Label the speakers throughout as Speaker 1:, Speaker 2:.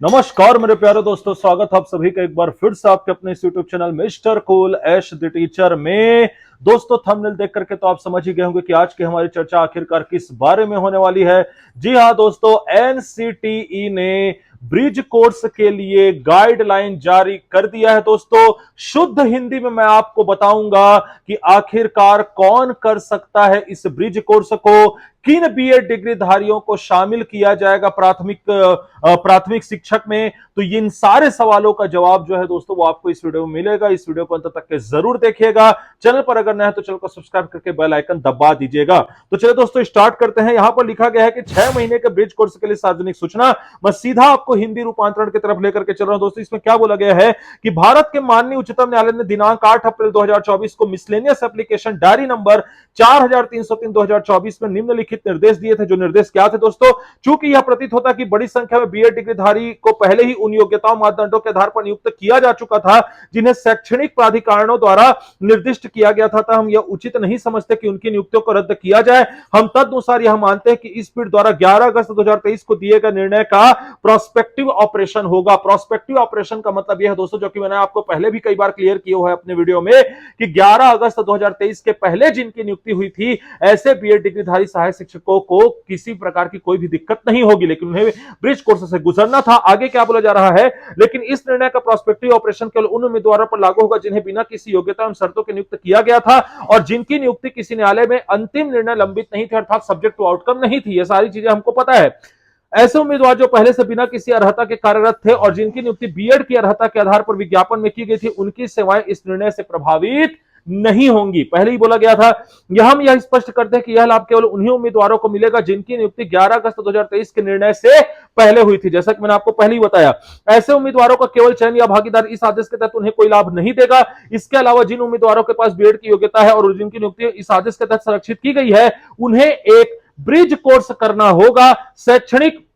Speaker 1: नमस्कार मेरे प्यारे दोस्तों, स्वागत है आप सभी का एक बार फिर से आपके अपने इस YouTube channel mister cool Ash the teacher में। दोस्तों थंबनेल देख करके तो आप समझ ही गए होंगे कि आज की हमारी चर्चा आखिरकार किस बारे में होने वाली है। जी हां दोस्तों, एनसीटीई ने ब्रिज कोर्स के लिए गाइडलाइन जारी कर दिया है। दोस्तों शुद्ध हिंदी में मैं आपको बताऊंगा कि आखिरकार कौन कर सकता है इस ब्रिज कोर्स को, किन बीएड डिग्री धारियों को शामिल किया जाएगा प्राथमिक शिक्षक में। तो इन सारे सवालों का जवाब जो है दोस्तों वो आपको इस वीडियो में मिलेगा। इस वीडियो को अंत तक के जरूर देखिएगा। चैनल पर अगर नए हैं तो चैनल को सब्सक्राइब करके बेल आइकन दबा दीजिएगा। तो चलिए दोस्तों स्टार्ट करते हैं। यहां पर लिखा गया है कि 6 महीने के ब्रिज कोर्स के लिए सार्वजनिक सूचना। मैं सीधा आपको हिंदी रूपांतरण की तरफ लेकर के चल रहा हूं। दोस्तों इसमें क्या बोला गया है कि भारत के माननीय उच्चतम न्यायालय ने दिनांक 8 अप्रैल 2024 को मिसलेनियस एप्लीकेशन डायरी नंबर 4303/2024 में निम्नलिखित निर्देश दिए थे। जो निर्देश क्या थे दोस्तों? चूंकि यह प्रतीत होता कि बड़ी संख्या में बीएड डिग्रीधारी को पहले ही उन योग्यताओं मानदंडों के आधार पर नियुक्त किया जा चुका था जिन्हें शैक्षणिक प्राधिकरणों द्वारा निर्दिष्ट किया गया था, हम यह उचित नहीं समझते कि उनकी नियुक्तियों को रद्द किया जाए। हम तदनुसार यह मानते हैं कि इस पीठ द्वारा 11 अगस्त 2023 को दिए गए निर्णय का प्रोस्पेक्टिव ऑपरेशन होगा। प्रोस्पेक्टिव ऑपरेशन का मतलब यह है दोस्तों, जो कि मैंने आपको पहले भी कई बार क्लियर किया हुआ है अपने वीडियो में, कि 11 अगस्त 2023 के पहले जिनकी नियुक्ति हुई थी ऐसे बीएड डिग्रीधारी सहायक शिक्षकों को किसी प्रकार की कोई भी दिक्कत नहीं होगी, लेकिन उन्हें ब्रिज कोर्स से गुजरना था। आगे क्या बोला जा रहा है, लेकिन इस निर्णय का प्रोस्पेक्टिव ऑपरेशन केवल उन उम्मीदवारों पर लागू होगा जिन्हें बिना किसी योग्यता एवं शर्तों के नियुक्त किया गया था और जिनकी नियुक्ति किसी न्यायालय में अंतिम निर्णय लंबित नहीं थे, अर्थात सब्जेक्ट टू आउटकम नहीं थी। ये सारी चीजें हमको पता है। ऐसे उम्मीदवार जो पहले से बिना किसी अर्हता के कार्यरत थे और जिनकी नियुक्ति बीएड की अर्हता के आधार पर विज्ञापन में की गई थी, उनकी सेवाएं इस निर्णय से प्रभावित नहीं होंगी। पहले ही बोला गया था। यह हम यह स्पष्ट करते हैं कि यह लाभ केवल उन्हीं उम्मीदवारों को मिलेगा जिनकी नियुक्ति 11 अगस्त 2023 के निर्णय से पहले हुई थी। जैसा कि मैंने आपको पहले ही बताया, ऐसे उम्मीदवारों का केवल चयन या भागीदार इस आदेश के तहत उन्हें कोई लाभ नहीं देगा। इसके अलावा जिन उम्मीदवारों के पास बीएड की योग्यता है और जिनकी नियुक्ति इस आदेश के तहत संरक्षित की गई है, उन्हें एक ब्रिज कोर्स करना होगा। शैक्षणिक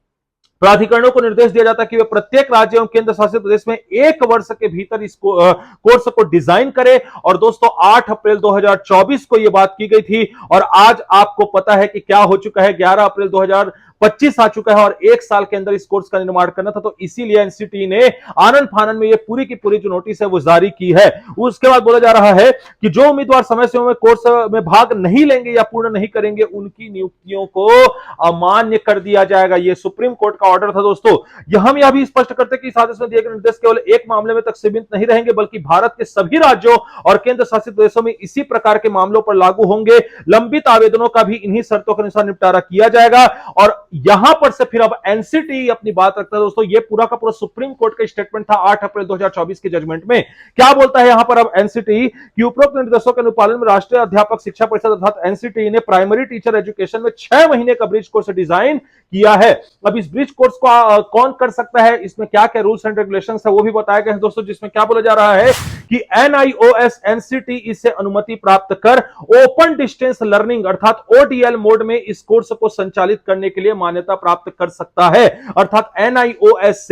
Speaker 1: प्राधिकरणों को निर्देश दिया जाता है कि वे प्रत्येक राज्य एवं केंद्र शासित प्रदेश में 1 वर्ष के भीतर इस कोर्स को डिजाइन करें। और दोस्तों 8 अप्रैल 2024 को यह बात की गई थी और आज आपको पता है कि क्या हो चुका है, 11 अप्रैल 2025 आ चुका है और 1 साल के अंदर इस कोर्स का निर्माण करना था। तो इसीलिए एनसीटी ने आनंद फानन में ये पूरी की पूरी जो नोटिस है वो जारी की है। उसके बाद बोला जा रहा है कि जो उम्मीदवार समय सीमा में कोर्स में भाग नहीं लेंगे या पूर्ण नहीं करेंगे, उनकी नियुक्तियों को अमान्य कर दिया जाएगा। ये सुप्रीम कोर्ट का ऑर्डर था दोस्तों। हम यह भी स्पष्ट करते हैं कि इस आदेश में दिए गए निर्देश केवल एक मामले में तक सीमित नहीं रहेंगे, बल्कि भारत के सभी राज्यों और केंद्र शासित प्रदेशों में इसी प्रकार के मामलों पर लागू होंगे। लंबित आवेदनों का भी इन्हीं शर्तों के अनुसार निपटारा किया जाएगा। और यहां पर से फिर अब एनसीटी अपनी बात रखता है दोस्तों। ये पूरा का पूरा सुप्रीम कोर्ट का स्टेटमेंट था 8 अप्रैल 2024 के जजमेंट में। क्या बोलता है यहां पर अब एनसीटी कि उपरोक्त निर्देशों के अनुपालन में राष्ट्रीय अध्यापक शिक्षा परिषद अर्थात एनसीटी ने प्राइमरी टीचर एजुकेशन में 6 महीने का ब्रिज कोर्स डिजाइन किया है। अब इस ब्रिज कोर्स को कौन कर सकता है, इसमें क्या क्या रूल्स एंड रेगुलेशंस है वो भी बताया गया है दोस्तों, जिसमें क्या बोला जा रहा है कि एनआईओएस एनसीटी इससे अनुमति प्राप्त कर ओपन डिस्टेंस लर्निंग अर्थात ओडीएल मोड में इस कोर्स को संचालित करने के लिए मान्यता प्राप्त कर सकता है। अर्थात एनआईओएस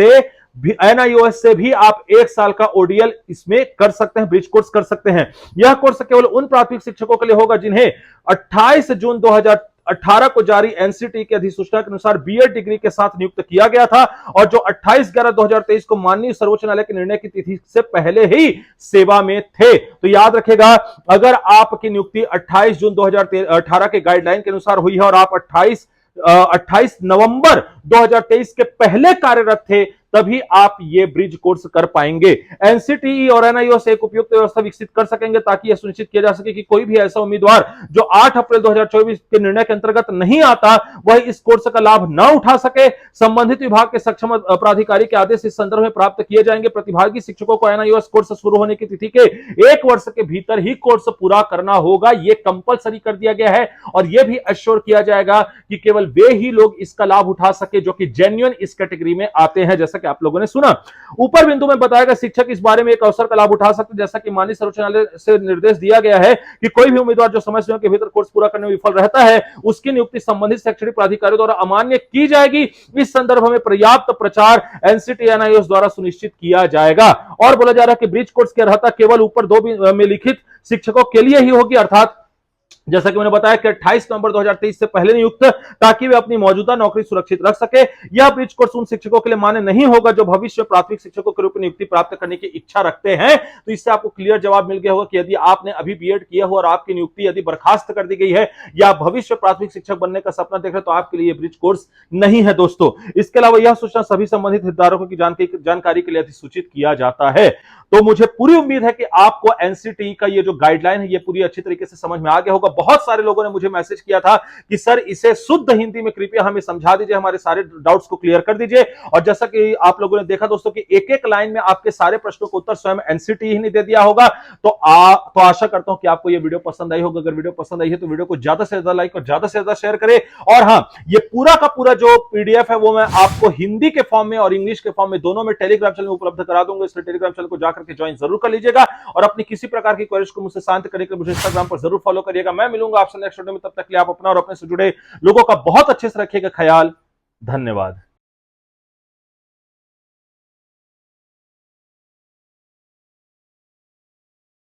Speaker 1: से भी आप 1 साल का ओडीएल इसमें कर सकते हैं, ब्रिज कोर्स कर सकते हैं। यह कोर्स केवल उन प्राथमिक शिक्षकों के लिए होगा जिन्हें 28 जून 2018 को जारी एनसीटी की अधिसूचना के अनुसार बीएड डिग्री के साथ नियुक्त किया गया था और जो 28/11/2023 को माननीय सर्वोच्च न्यायालय के निर्णय की तिथि से पहले ही सेवा में थे। तो याद रखेगा, अगर आपकी नियुक्ति 28 जून 2018 के गाइडलाइन के अनुसार हुई है और आप 28 नवंबर 2023 के पहले कार्यरत थे, तभी आप ये ब्रिज कोर्स कर पाएंगे। एनसीटीई और एनआईओ से एक उपयुक्त व्यवस्था विकसित कर सकेंगे ताकि यह सुनिश्चित किया जा सके कि कोई भी ऐसा उम्मीदवार जो 8 अप्रैल 2024 के निर्णय के अंतर्गत नहीं आता, वह इस कोर्स का लाभ न उठा सके। संबंधित विभाग के सक्षम प्राधिकारी के आदेश इस संदर्भ में प्राप्त किए जाएंगे। प्रतिभागी शिक्षकों को एनआईओएस कोर्स शुरू होने की तिथि के 1 वर्ष के भीतर ही कोर्स पूरा करना होगा। यह कंपलसरी कर दिया गया है और यह भी एश्योर किया जाएगा कि केवल वे ही लोग इसका लाभ उठा सके जो कि जेन्युइन इस कैटेगरी में आते हैं। जैसा कि आप लोगों ने सुना, ऊपर बिंदु में बताया गया शिक्षक इस बारे में एक अवसर का लाभ उठा सकते हैं। जैसा कि माननीय सर्वोच्च न्यायालय से निर्देश दिया गया है कि कोई भी उम्मीदवार जो समय सीमा के भीतर कोर्स पूरा करने में विफल रहता है, उसकी नियुक्ति संबंधित शैक्षणिक प्राधिकारियों द्वारा अमान्य की जाएगी। इस संदर्भ में पर्याप्त प्रचार एनसीटी एनआईओएस द्वारा सुनिश्चित किया जाएगा। और बोला जा रहा है कि ब्रिज कोर्स की अर्हता केवल ऊपर 2 में लिखित शिक्षकों के लिए ही होगी, अर्थात जैसा कि मैंने बताया कि 28 नवंबर 2023 से पहले नियुक्त, ताकि वे अपनी मौजूदा नौकरी सुरक्षित रख सके। यह ब्रिज कोर्स उन शिक्षकों के लिए मान्य नहीं होगा जो भविष्य में प्राथमिक शिक्षकों के रूप में नियुक्ति प्राप्त करने की इच्छा रखते हैं। तो इससे आपको क्लियर जवाब मिल गया होगा कि यदि आपने अभी बीएड किया हो और आपकी नियुक्ति यदि बर्खास्त कर दी गई है या भविष्य में प्राथमिक शिक्षक बनने का सपना देख रहे तो आपके लिए ब्रिज कोर्स नहीं है दोस्तों। इसके अलावा यह सूचना सभी संबंधित हितधारकों की जानकारी के लिए अधिसूचित किया जाता है। तो मुझे पूरी उम्मीद है कि आपको एनसीटी का ये जो गाइडलाइन है ये पूरी अच्छी तरीके से समझ में आ गया होगा। बहुत सारे लोगों ने मुझे मैसेज किया था कि सर इसे शुद्ध हिंदी में कृपया हमें समझा दीजिए, हमारे सारे डाउट्स को क्लियर कर दीजिए। और जैसा कि आप लोगों ने देखा दोस्तों कि एक एक लाइन में आपके सारे प्रश्नों को उत्तर स्वयं एनसीटी ही नहीं दे दिया होगा। तो आशा करता हूं कि आपको ये वीडियो पसंद आई होगी। अगर वीडियो पसंद आई है तो वीडियो को ज्यादा से ज्यादा लाइक और ज्यादा से ज्यादा शेयर करें। और हाँ, ये पूरा का पूरा जो पीडीएफ है वो मैं आपको हिंदी के फॉर्म में और इंग्लिश के फॉर्म में दोनों में टेलीग्राम चैनल में उपलब्ध करा दूंगा। इसलिए टेलीग्राम चैनल को जाकर के ज्वाइन जरूर कर लीजिएगा और अपनी किसी प्रकार की क्वेरीज को मुझसे शांत करने के लिए मुझे इंस्टाग्राम पर जरूर फॉलो करिएगा। मैं मिलूंगा आपसे नेक्स्ट वीडियो में, तब तक के लिए आप अपना और अपने से जुड़े लोगों का बहुत अच्छे से रखिएगा ख्याल। धन्यवाद।